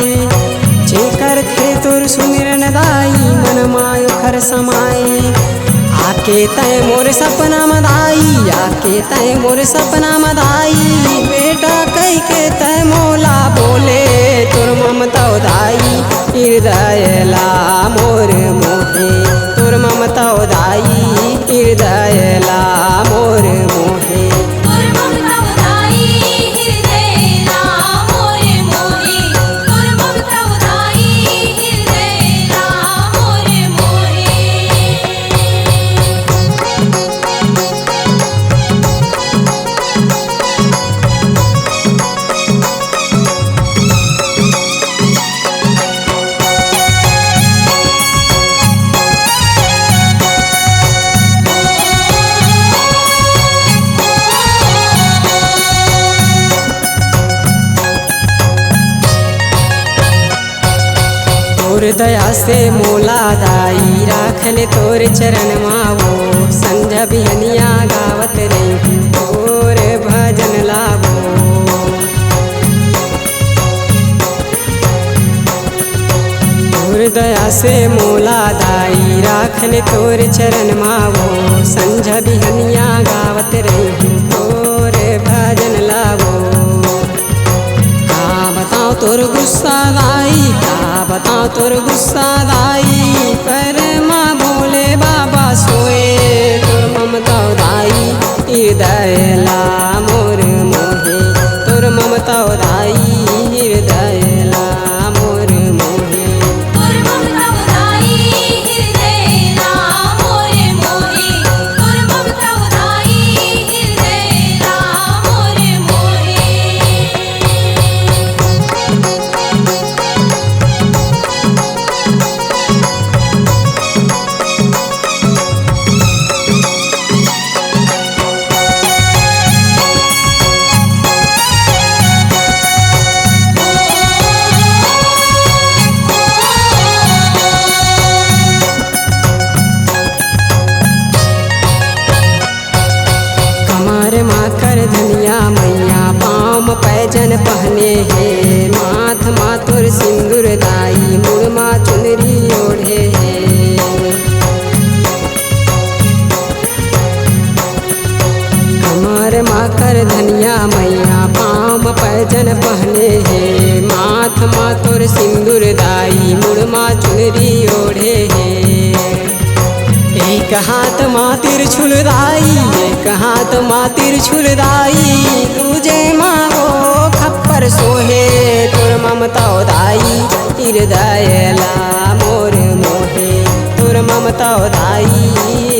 पाए। जेकर थे तोर सुमिरन दाई मन मायो खर समाए। आके तय मोर सपना मदाई, आके तय मोर सपना मदाई। बेटा कह के तय मोला बोले तोर ममता दाई। हृदय ला मोर मोहे तोर ममता दाई। हृदय ला मोर मोहे तोर दया से मोला दाई राखले तोर चरण मावो। संझा बिहनिया गावत रही तोर भजन लावो। तोर दया से मोला दाई राखले तोर चरण मावो। संझा बिहनिया गावत रही तोर भजन लावो। तोर गुस्सा दाई का बताओ तोर गुस्सा दाई। पर माँ बोले बाबा सोए तोर ममता दाई। हृदय ला मोर मोहे तोर ममता दाई। हृदय ला मोर मोहे धनिया मैया पाँव पैजन पहने है। माथ माथुर सिंदूर दाई मुड़मा चुनरी ओढ़े है। कमर माकर धनिया मैया पाँव पैजन पहने है। माथ माथुर सिंदूर दाई मुड़मा चुनरी ओढ़े है। एक हाथ माँ तिरछुल दाई, एक हाथ माँ तिरछुल दाई। तुझे माँ वो खप्पर सोहे तोर ममता दाई। हृदय ला मोर मोहे तोर ममता दाई।